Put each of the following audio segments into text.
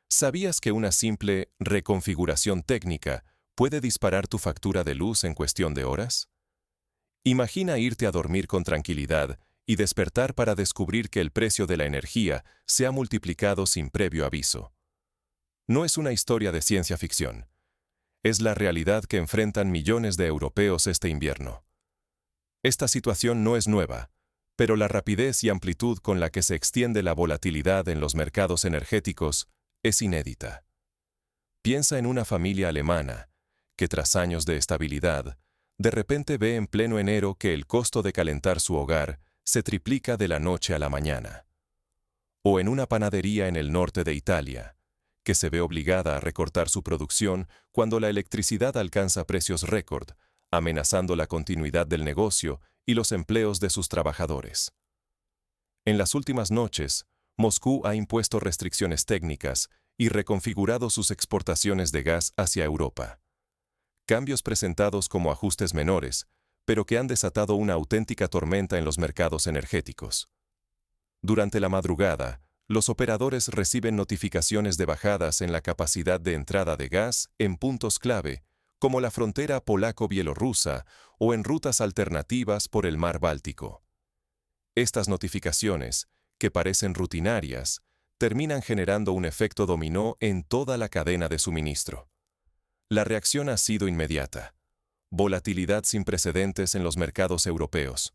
¿Sabías que una simple reconfiguración técnica puede disparar tu factura de luz en cuestión de horas? Imagina irte a dormir con tranquilidad y despertar para descubrir que el precio de la energía se ha multiplicado sin previo aviso. No es una historia de ciencia ficción. Es la realidad que enfrentan millones de europeos este invierno. Esta situación no es nueva, pero la rapidez y amplitud con la que se extiende la volatilidad en los mercados energéticos es inédita. Piensa en una familia alemana que, tras años de estabilidad, de repente ve en pleno enero que el costo de calentar su hogar se triplica de la noche a la mañana. O en una panadería en el norte de Italia, que se ve obligada a recortar su producción cuando la electricidad alcanza precios récord, amenazando la continuidad del negocio y los empleos de sus trabajadores. En las últimas noches, Moscú ha impuesto restricciones técnicas y reconfigurado sus exportaciones de gas hacia Europa. Cambios presentados como ajustes menores, pero que han desatado una auténtica tormenta en los mercados energéticos. Durante la madrugada, los operadores reciben notificaciones de bajadas en la capacidad de entrada de gas en puntos clave, como la frontera polaco-bielorrusa o en rutas alternativas por el mar Báltico. Estas notificaciones, que parecen rutinarias, terminan generando un efecto dominó en toda la cadena de suministro. La reacción ha sido inmediata. Volatilidad sin precedentes en los mercados europeos.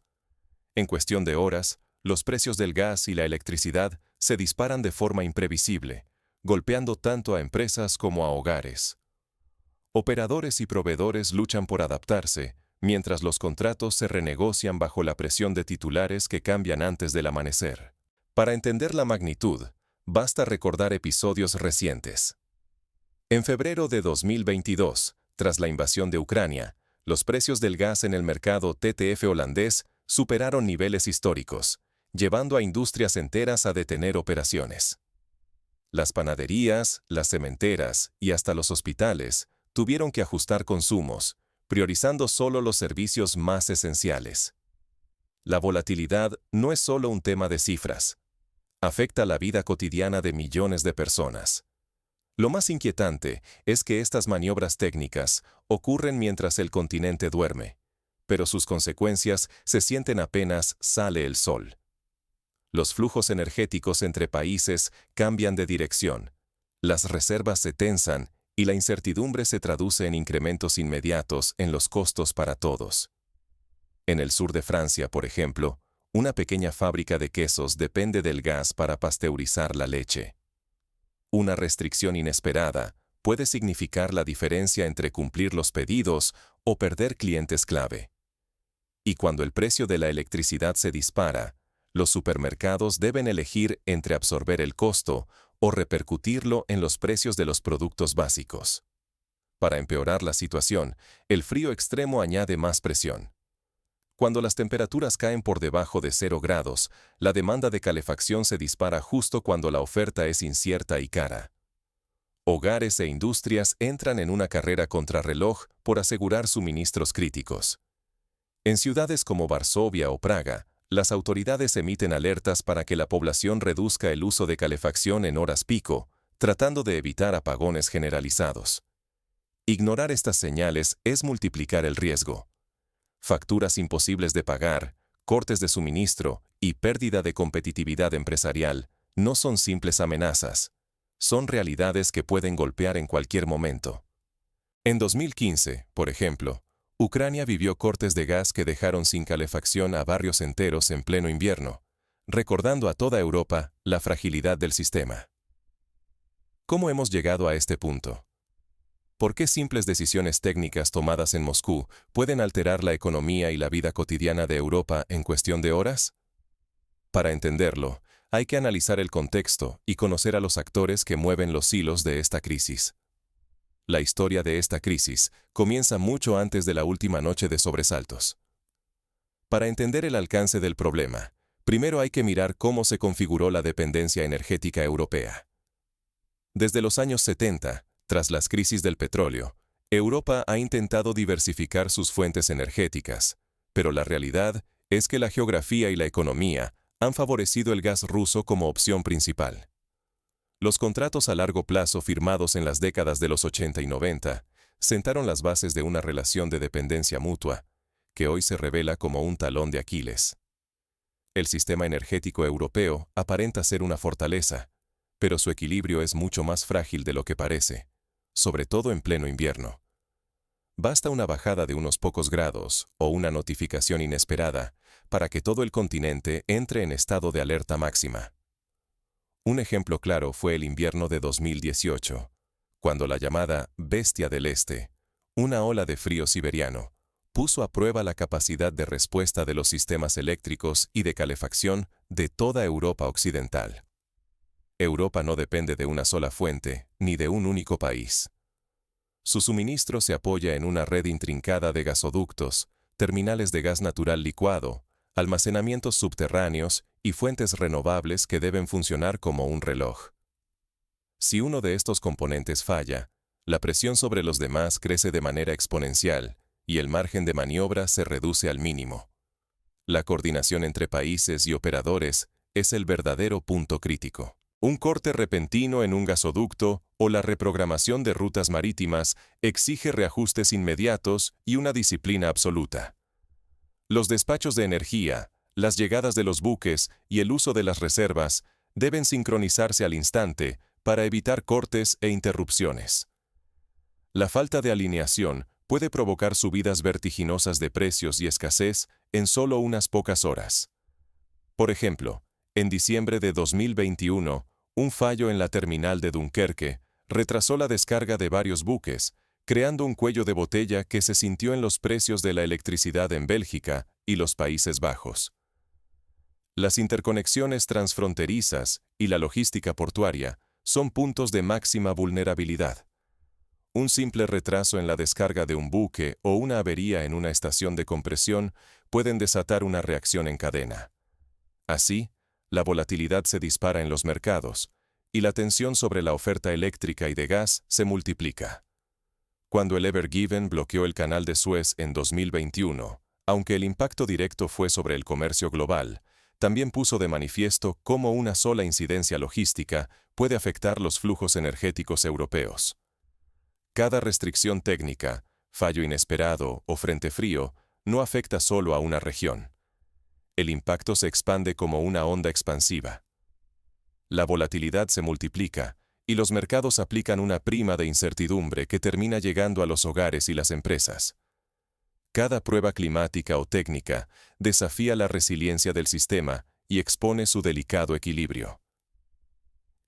En cuestión de horas, los precios del gas y la electricidad se disparan de forma imprevisible, golpeando tanto a empresas como a hogares. Operadores y proveedores luchan por adaptarse, mientras los contratos se renegocian bajo la presión de titulares que cambian antes del amanecer. Para entender la magnitud, basta recordar episodios recientes. En febrero de 2022, tras la invasión de Ucrania, los precios del gas en el mercado TTF holandés superaron niveles históricos, llevando a industrias enteras a detener operaciones. Las panaderías, las cementeras y hasta los hospitales tuvieron que ajustar consumos, priorizando solo los servicios más esenciales. La volatilidad no es solo un tema de cifras. Afecta la vida cotidiana de millones de personas. Lo más inquietante es que estas maniobras técnicas ocurren mientras el continente duerme, pero sus consecuencias se sienten apenas sale el sol. Los flujos energéticos entre países cambian de dirección, las reservas se tensan y la incertidumbre se traduce en incrementos inmediatos en los costos para todos. En el sur de Francia, por ejemplo, una pequeña fábrica de quesos depende del gas para pasteurizar la leche. Una restricción inesperada puede significar la diferencia entre cumplir los pedidos o perder clientes clave. Y cuando el precio de la electricidad se dispara, los supermercados deben elegir entre absorber el costo o repercutirlo en los precios de los productos básicos. Para empeorar la situación, el frío extremo añade más presión. Cuando las temperaturas caen por debajo de 0 grados, la demanda de calefacción se dispara justo cuando la oferta es incierta y cara. Hogares e industrias entran en una carrera contrarreloj por asegurar suministros críticos. En ciudades como Varsovia o Praga, las autoridades emiten alertas para que la población reduzca el uso de calefacción en horas pico, tratando de evitar apagones generalizados. Ignorar estas señales es multiplicar el riesgo. Facturas imposibles de pagar, cortes de suministro y pérdida de competitividad empresarial no son simples amenazas, son realidades que pueden golpear en cualquier momento. En 2015, por ejemplo, Ucrania vivió cortes de gas que dejaron sin calefacción a barrios enteros en pleno invierno, recordando a toda Europa la fragilidad del sistema. ¿Cómo hemos llegado a este punto? ¿Por qué simples decisiones técnicas tomadas en Moscú pueden alterar la economía y la vida cotidiana de Europa en cuestión de horas? Para entenderlo, hay que analizar el contexto y conocer a los actores que mueven los hilos de esta crisis. La historia de esta crisis comienza mucho antes de la última noche de sobresaltos. Para entender el alcance del problema, primero hay que mirar cómo se configuró la dependencia energética europea. Desde los años 70, tras las crisis del petróleo, Europa ha intentado diversificar sus fuentes energéticas, pero la realidad es que la geografía y la economía han favorecido el gas ruso como opción principal. Los contratos a largo plazo firmados en las décadas de los 80 y 90 sentaron las bases de una relación de dependencia mutua, que hoy se revela como un talón de Aquiles. El sistema energético europeo aparenta ser una fortaleza, pero su equilibrio es mucho más frágil de lo que parece, sobre todo en pleno invierno. Basta una bajada de unos pocos grados o una notificación inesperada para que todo el continente entre en estado de alerta máxima. Un ejemplo claro fue el invierno de 2018, cuando la llamada Bestia del Este, una ola de frío siberiano, puso a prueba la capacidad de respuesta de los sistemas eléctricos y de calefacción de toda Europa occidental. Europa no depende de una sola fuente, ni de un único país. Su suministro se apoya en una red intrincada de gasoductos, terminales de gas natural licuado, almacenamientos subterráneos y fuentes renovables que deben funcionar como un reloj. Si uno de estos componentes falla, la presión sobre los demás crece de manera exponencial y el margen de maniobra se reduce al mínimo. La coordinación entre países y operadores es el verdadero punto crítico. Un corte repentino en un gasoducto o la reprogramación de rutas marítimas exige reajustes inmediatos y una disciplina absoluta. Los despachos de energía, las llegadas de los buques y el uso de las reservas deben sincronizarse al instante para evitar cortes e interrupciones. La falta de alineación puede provocar subidas vertiginosas de precios y escasez en solo unas pocas horas. Por ejemplo, en diciembre de 2021, un fallo en la terminal de Dunkerque retrasó la descarga de varios buques, creando un cuello de botella que se sintió en los precios de la electricidad en Bélgica y los Países Bajos. Las interconexiones transfronterizas y la logística portuaria son puntos de máxima vulnerabilidad. Un simple retraso en la descarga de un buque o una avería en una estación de compresión pueden desatar una reacción en cadena. Así, la volatilidad se dispara en los mercados, y la tensión sobre la oferta eléctrica y de gas se multiplica. Cuando el Ever Given bloqueó el canal de Suez en 2021, aunque el impacto directo fue sobre el comercio global, también puso de manifiesto cómo una sola incidencia logística puede afectar los flujos energéticos europeos. Cada restricción técnica, fallo inesperado o frente frío no afecta solo a una región. El impacto se expande como una onda expansiva. La volatilidad se multiplica y los mercados aplican una prima de incertidumbre que termina llegando a los hogares y las empresas. Cada prueba climática o técnica desafía la resiliencia del sistema y expone su delicado equilibrio.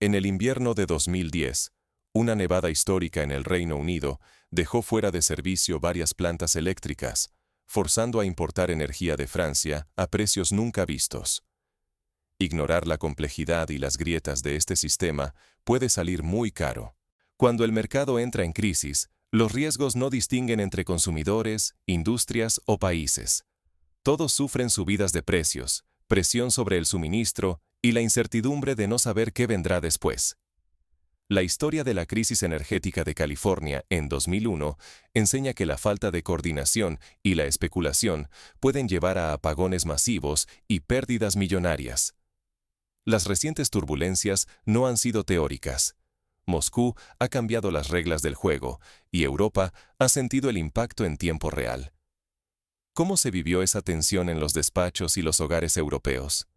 En el invierno de 2010, una nevada histórica en el Reino Unido dejó fuera de servicio varias plantas eléctricas, forzando a importar energía de Francia a precios nunca vistos. Ignorar la complejidad y las grietas de este sistema puede salir muy caro. Cuando el mercado entra en crisis, los riesgos no distinguen entre consumidores, industrias o países. Todos sufren subidas de precios, presión sobre el suministro y la incertidumbre de no saber qué vendrá después. La historia de la crisis energética de California en 2001 enseña que la falta de coordinación y la especulación pueden llevar a apagones masivos y pérdidas millonarias. Las recientes turbulencias no han sido teóricas. Moscú ha cambiado las reglas del juego y Europa ha sentido el impacto en tiempo real. ¿Cómo se vivió esa tensión en los despachos y los hogares europeos?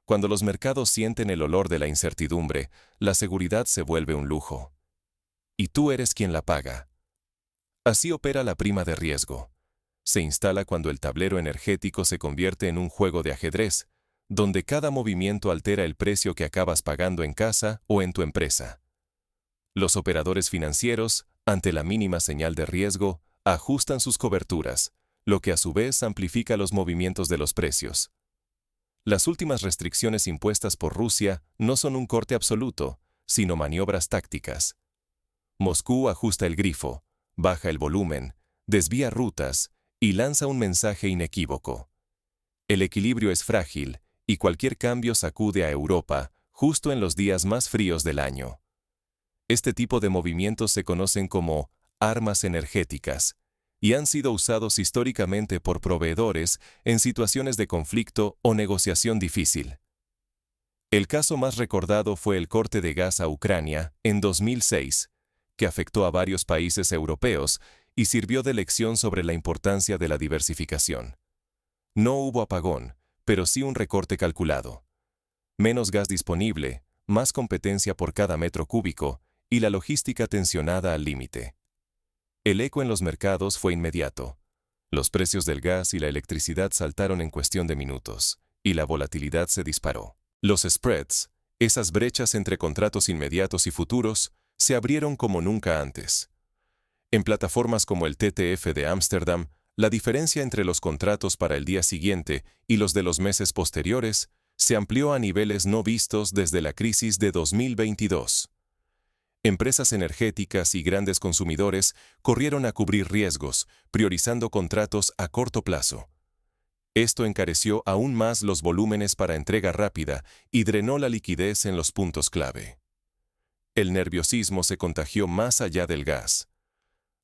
Cuando los mercados sienten el olor de la incertidumbre, la seguridad se vuelve un lujo. Y tú eres quien la paga. Así opera la prima de riesgo. Se instala cuando el tablero energético se convierte en un juego de ajedrez, donde cada movimiento altera el precio que acabas pagando en casa o en tu empresa. Los operadores financieros, ante la mínima señal de riesgo, ajustan sus coberturas, lo que a su vez amplifica los movimientos de los precios. Las últimas restricciones impuestas por Rusia no son un corte absoluto, sino maniobras tácticas. Moscú ajusta el grifo, baja el volumen, desvía rutas y lanza un mensaje inequívoco. El equilibrio es frágil y cualquier cambio sacude a Europa justo en los días más fríos del año. Este tipo de movimientos se conocen como armas energéticas y han sido usados históricamente por proveedores en situaciones de conflicto o negociación difícil. El caso más recordado fue el corte de gas a Ucrania en 2006, que afectó a varios países europeos y sirvió de lección sobre la importancia de la diversificación. No hubo apagón, pero sí un recorte calculado. Menos gas disponible, más competencia por cada metro cúbico y la logística tensionada al límite. El eco en los mercados fue inmediato. Los precios del gas y la electricidad saltaron en cuestión de minutos, y la volatilidad se disparó. Los spreads, esas brechas entre contratos inmediatos y futuros, se abrieron como nunca antes. En plataformas como el TTF de Ámsterdam, la diferencia entre los contratos para el día siguiente y los de los meses posteriores se amplió a niveles no vistos desde la crisis de 2022. Empresas energéticas y grandes consumidores corrieron a cubrir riesgos, priorizando contratos a corto plazo. Esto encareció aún más los volúmenes para entrega rápida y drenó la liquidez en los puntos clave. El nerviosismo se contagió más allá del gas.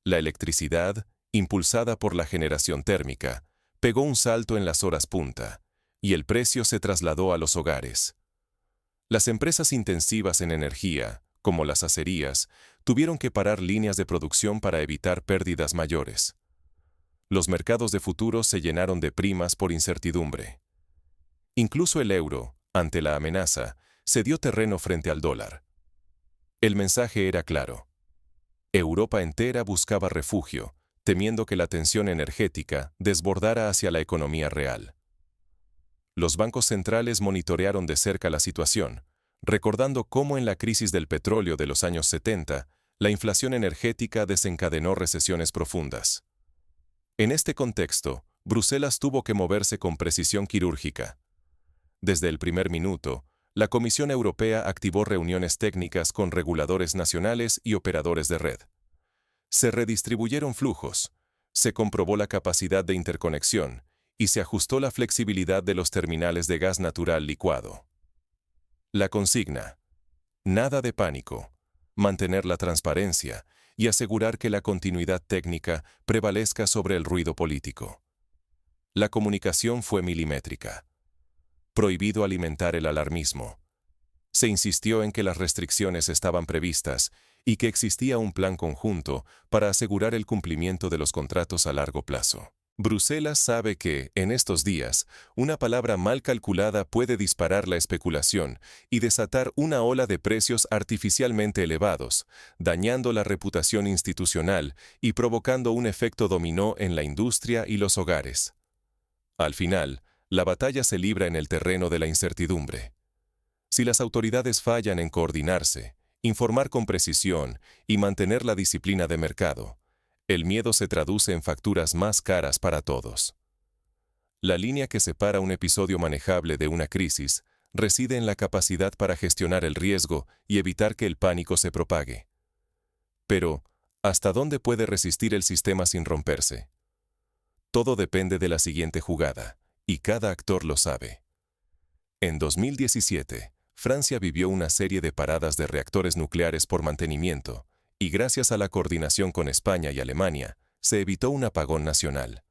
La electricidad, impulsada por la generación térmica, pegó un salto en las horas punta, y el precio se trasladó a los hogares. Las empresas intensivas en energía, como las acerías, tuvieron que parar líneas de producción para evitar pérdidas mayores. Los mercados de futuros se llenaron de primas por incertidumbre. Incluso el euro, ante la amenaza, cedió terreno frente al dólar. El mensaje era claro. Europa entera buscaba refugio, temiendo que la tensión energética desbordara hacia la economía real. Los bancos centrales monitorearon de cerca la situación, recordando cómo en la crisis del petróleo de los años 70, la inflación energética desencadenó recesiones profundas. En este contexto, Bruselas tuvo que moverse con precisión quirúrgica. Desde el primer minuto, la Comisión Europea activó reuniones técnicas con reguladores nacionales y operadores de red. Se redistribuyeron flujos, se comprobó la capacidad de interconexión y se ajustó la flexibilidad de los terminales de gas natural licuado. La consigna: nada de pánico, mantener la transparencia y asegurar que la continuidad técnica prevalezca sobre el ruido político. La comunicación fue milimétrica. Prohibido alimentar el alarmismo. Se insistió en que las restricciones estaban previstas y que existía un plan conjunto para asegurar el cumplimiento de los contratos a largo plazo. Bruselas sabe que, en estos días, una palabra mal calculada puede disparar la especulación y desatar una ola de precios artificialmente elevados, dañando la reputación institucional y provocando un efecto dominó en la industria y los hogares. Al final, la batalla se libra en el terreno de la incertidumbre. Si las autoridades fallan en coordinarse, informar con precisión y mantener la disciplina de mercado, el miedo se traduce en facturas más caras para todos. La línea que separa un episodio manejable de una crisis reside en la capacidad para gestionar el riesgo y evitar que el pánico se propague. Pero, ¿hasta dónde puede resistir el sistema sin romperse? Todo depende de la siguiente jugada, y cada actor lo sabe. En 2017, Francia vivió una serie de paradas de reactores nucleares por mantenimiento, y gracias a la coordinación con España y Alemania, se evitó un apagón nacional.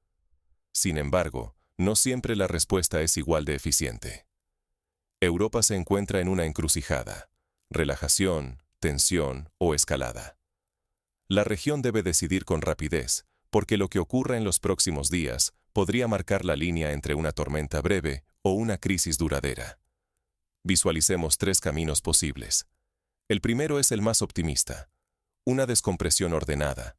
Sin embargo, no siempre la respuesta es igual de eficiente. Europa se encuentra en una encrucijada: relajación, tensión o escalada. La región debe decidir con rapidez, porque lo que ocurra en los próximos días podría marcar la línea entre una tormenta breve o una crisis duradera. Visualicemos 3 caminos posibles. El primero es el más optimista: una descompresión ordenada.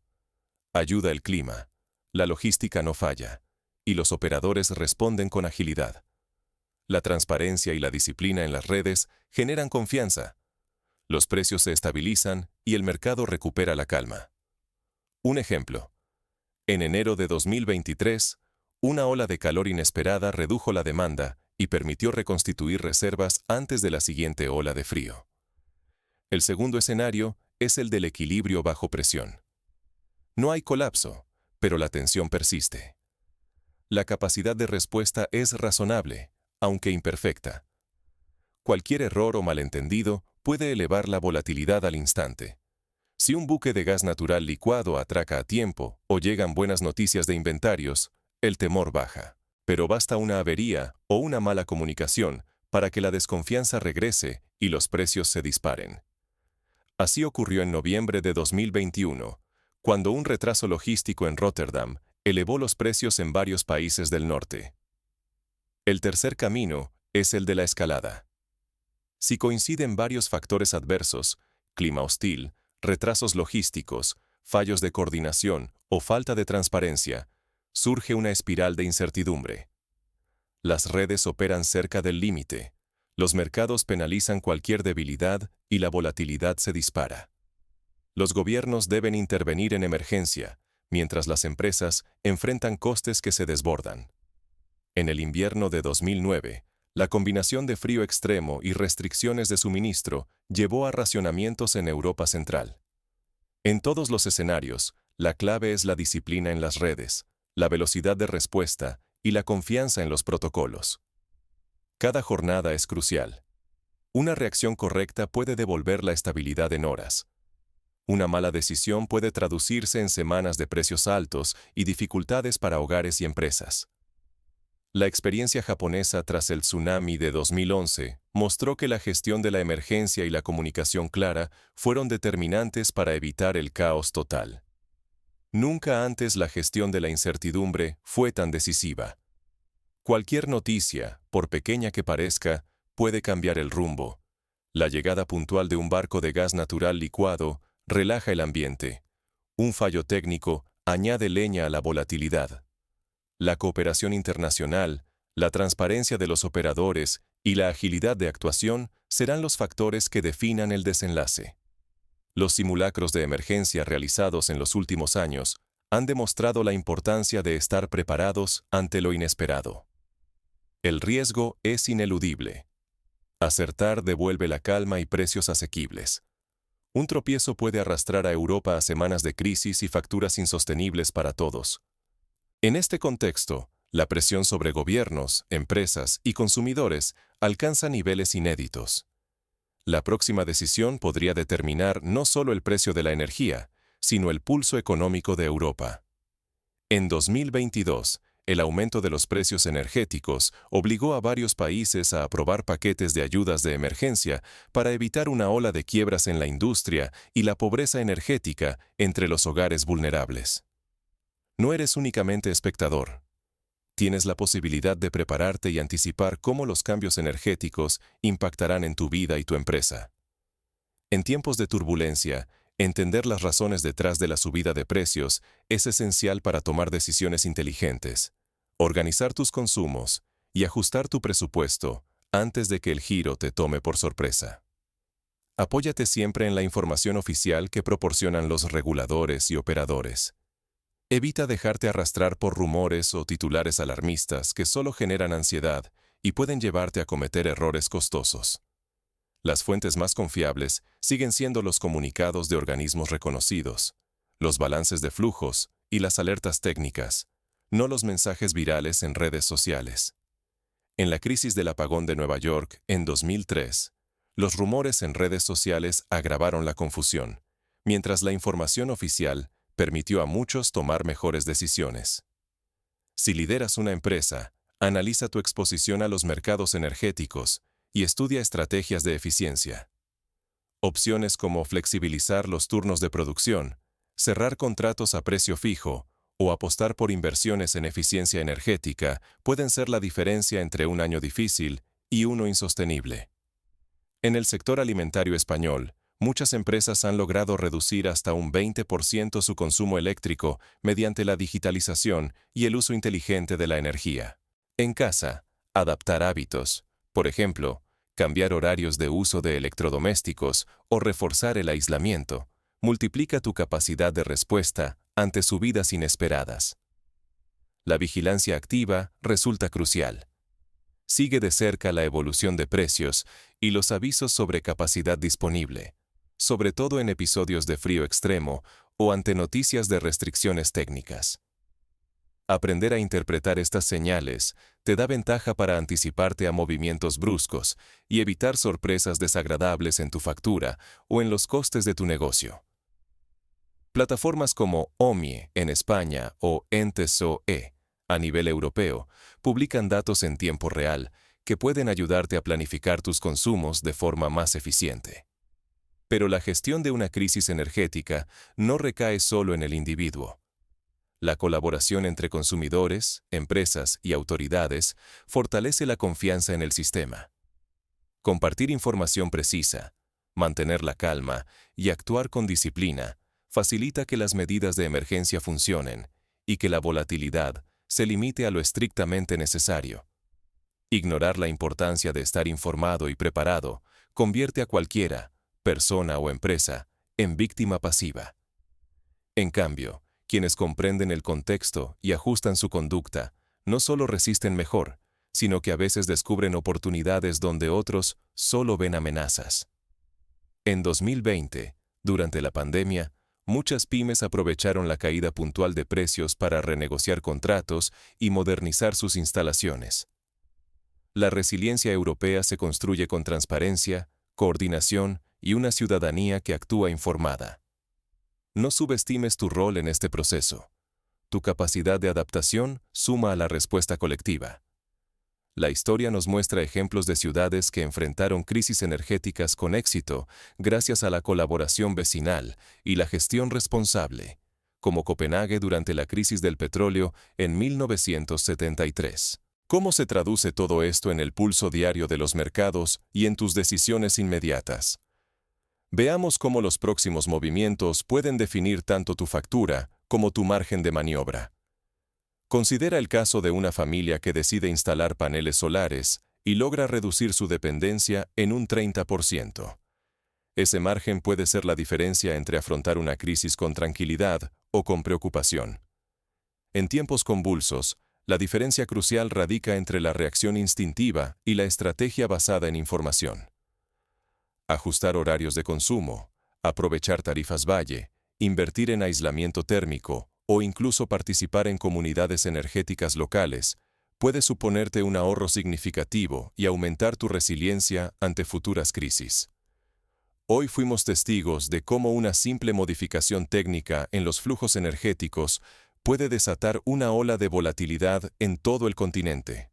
Ayuda el clima, la logística no falla, y los operadores responden con agilidad. La transparencia y la disciplina en las redes generan confianza. Los precios se estabilizan y el mercado recupera la calma. Un ejemplo. En enero de 2023, una ola de calor inesperada redujo la demanda y permitió reconstituir reservas antes de la siguiente ola de frío. El segundo escenario es el del equilibrio bajo presión. No hay colapso, pero la tensión persiste. La capacidad de respuesta es razonable, aunque imperfecta. Cualquier error o malentendido puede elevar la volatilidad al instante. Si un buque de gas natural licuado atraca a tiempo o llegan buenas noticias de inventarios, el temor baja. Pero basta una avería o una mala comunicación para que la desconfianza regrese y los precios se disparen. Así ocurrió en noviembre de 2021, cuando un retraso logístico en Rotterdam elevó los precios en varios países del norte. El tercer camino es el de la escalada. Si coinciden varios factores adversos, clima hostil, retrasos logísticos, fallos de coordinación o falta de transparencia, surge una espiral de incertidumbre. Las redes operan cerca del límite, los mercados penalizan cualquier debilidad y la volatilidad se dispara. Los gobiernos deben intervenir en emergencia, mientras las empresas enfrentan costes que se desbordan. En el invierno de 2009, la combinación de frío extremo y restricciones de suministro llevó a racionamientos en Europa Central. En todos los escenarios, la clave es la disciplina en las redes, la velocidad de respuesta y la confianza en los protocolos. Cada jornada es crucial. Una reacción correcta puede devolver la estabilidad en horas. Una mala decisión puede traducirse en semanas de precios altos y dificultades para hogares y empresas. La experiencia japonesa tras el tsunami de 2011 mostró que la gestión de la emergencia y la comunicación clara fueron determinantes para evitar el caos total. Nunca antes la gestión de la incertidumbre fue tan decisiva. Cualquier noticia, por pequeña que parezca, puede cambiar el rumbo. La llegada puntual de un barco de gas natural licuado relaja el ambiente. Un fallo técnico añade leña a la volatilidad. La cooperación internacional, la transparencia de los operadores y la agilidad de actuación serán los factores que definan el desenlace. Los simulacros de emergencia realizados en los últimos años han demostrado la importancia de estar preparados ante lo inesperado. El riesgo es ineludible. Acertar devuelve la calma y precios asequibles. Un tropiezo puede arrastrar a Europa a semanas de crisis y facturas insostenibles para todos. En este contexto, la presión sobre gobiernos, empresas y consumidores alcanza niveles inéditos. La próxima decisión podría determinar no solo el precio de la energía, sino el pulso económico de Europa. En 2022, el aumento de los precios energéticos obligó a varios países a aprobar paquetes de ayudas de emergencia para evitar una ola de quiebras en la industria y la pobreza energética entre los hogares vulnerables. No eres únicamente espectador. Tienes la posibilidad de prepararte y anticipar cómo los cambios energéticos impactarán en tu vida y tu empresa. En tiempos de turbulencia, entender las razones detrás de la subida de precios es esencial para tomar decisiones inteligentes, organizar tus consumos y ajustar tu presupuesto antes de que el giro te tome por sorpresa. Apóyate siempre en la información oficial que proporcionan los reguladores y operadores. Evita dejarte arrastrar por rumores o titulares alarmistas que solo generan ansiedad y pueden llevarte a cometer errores costosos. Las fuentes más confiables siguen siendo los comunicados de organismos reconocidos, los balances de flujos y las alertas técnicas, no los mensajes virales en redes sociales. En la crisis del apagón de Nueva York en 2003, los rumores en redes sociales agravaron la confusión, mientras la información oficial permitió a muchos tomar mejores decisiones. Si lideras una empresa, analiza tu exposición a los mercados energéticos y estudia estrategias de eficiencia. Opciones como flexibilizar los turnos de producción, cerrar contratos a precio fijo o apostar por inversiones en eficiencia energética pueden ser la diferencia entre un año difícil y uno insostenible. En el sector alimentario español, muchas empresas han logrado reducir hasta un 20% su consumo eléctrico mediante la digitalización y el uso inteligente de la energía. En casa, adaptar hábitos, por ejemplo, cambiar horarios de uso de electrodomésticos o reforzar el aislamiento, multiplica tu capacidad de respuesta ante subidas inesperadas. La vigilancia activa resulta crucial. Sigue de cerca la evolución de precios y los avisos sobre capacidad disponible, sobre todo en episodios de frío extremo o ante noticias de restricciones técnicas. Aprender a interpretar estas señales te da ventaja para anticiparte a movimientos bruscos y evitar sorpresas desagradables en tu factura o en los costes de tu negocio. Plataformas como OMIE en España o ENTESO-E a nivel europeo publican datos en tiempo real que pueden ayudarte a planificar tus consumos de forma más eficiente. Pero la gestión de una crisis energética no recae solo en el individuo. La colaboración entre consumidores, empresas y autoridades fortalece la confianza en el sistema. Compartir información precisa, mantener la calma y actuar con disciplina facilita que las medidas de emergencia funcionen y que la volatilidad se limite a lo estrictamente necesario. Ignorar la importancia de estar informado y preparado convierte a cualquiera, persona o empresa, en víctima pasiva. En cambio, quienes comprenden el contexto y ajustan su conducta, no solo resisten mejor, sino que a veces descubren oportunidades donde otros solo ven amenazas. En 2020, durante la pandemia, muchas pymes aprovecharon la caída puntual de precios para renegociar contratos y modernizar sus instalaciones. La resiliencia europea se construye con transparencia, coordinación y una ciudadanía que actúa informada. No subestimes tu rol en este proceso. Tu capacidad de adaptación suma a la respuesta colectiva. La historia nos muestra ejemplos de ciudades que enfrentaron crisis energéticas con éxito gracias a la colaboración vecinal y la gestión responsable, como Copenhague durante la crisis del petróleo en 1973. ¿Cómo se traduce todo esto en el pulso diario de los mercados y en tus decisiones inmediatas? Veamos cómo los próximos movimientos pueden definir tanto tu factura como tu margen de maniobra. Considera el caso de una familia que decide instalar paneles solares y logra reducir su dependencia en un 30%. Ese margen puede ser la diferencia entre afrontar una crisis con tranquilidad o con preocupación. En tiempos convulsos, la diferencia crucial radica entre la reacción instintiva y la estrategia basada en información. Ajustar horarios de consumo, aprovechar tarifas valle, invertir en aislamiento térmico o incluso participar en comunidades energéticas locales puede suponerte un ahorro significativo y aumentar tu resiliencia ante futuras crisis. Hoy fuimos testigos de cómo una simple modificación técnica en los flujos energéticos puede desatar una ola de volatilidad en todo el continente.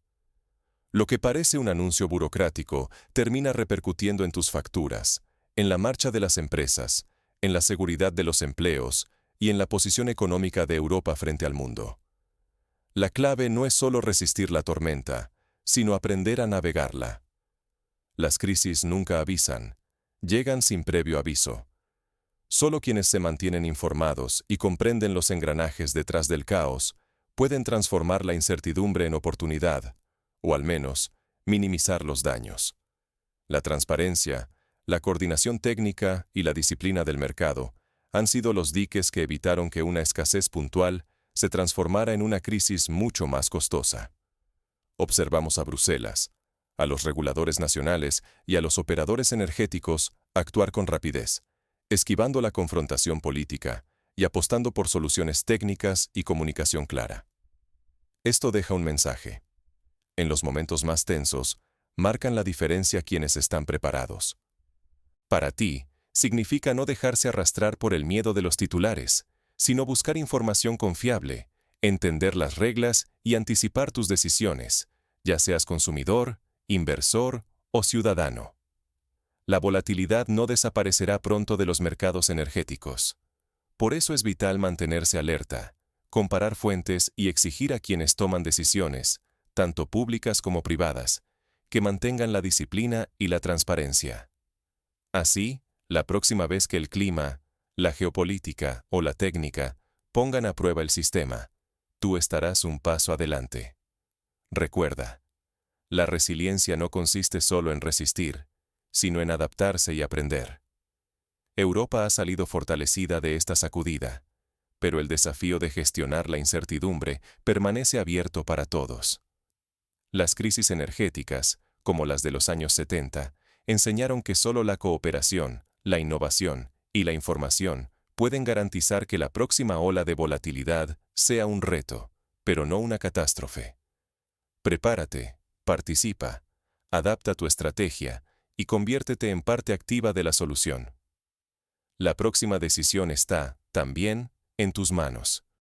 Lo que parece un anuncio burocrático termina repercutiendo en tus facturas, en la marcha de las empresas, en la seguridad de los empleos y en la posición económica de Europa frente al mundo. La clave no es solo resistir la tormenta, sino aprender a navegarla. Las crisis nunca avisan, llegan sin previo aviso. Solo quienes se mantienen informados y comprenden los engranajes detrás del caos pueden transformar la incertidumbre en oportunidad, o al menos, minimizar los daños. La transparencia, la coordinación técnica y la disciplina del mercado han sido los diques que evitaron que una escasez puntual se transformara en una crisis mucho más costosa. Observamos a Bruselas, a los reguladores nacionales y a los operadores energéticos actuar con rapidez, esquivando la confrontación política y apostando por soluciones técnicas y comunicación clara. Esto deja un mensaje. En los momentos más tensos, marcan la diferencia quienes están preparados. Para ti, significa no dejarse arrastrar por el miedo de los titulares, sino buscar información confiable, entender las reglas y anticipar tus decisiones, ya seas consumidor, inversor o ciudadano. La volatilidad no desaparecerá pronto de los mercados energéticos. Por eso es vital mantenerse alerta, comparar fuentes y exigir a quienes toman decisiones, tanto públicas como privadas, que mantengan la disciplina y la transparencia. Así, la próxima vez que el clima, la geopolítica o la técnica pongan a prueba el sistema, tú estarás un paso adelante. Recuerda, la resiliencia no consiste solo en resistir, sino en adaptarse y aprender. Europa ha salido fortalecida de esta sacudida, pero el desafío de gestionar la incertidumbre permanece abierto para todos. Las crisis energéticas, como las de los años 70, enseñaron que solo la cooperación, la innovación y la información pueden garantizar que la próxima ola de volatilidad sea un reto, pero no una catástrofe. Prepárate, participa, adapta tu estrategia y conviértete en parte activa de la solución. La próxima decisión está, también, en tus manos.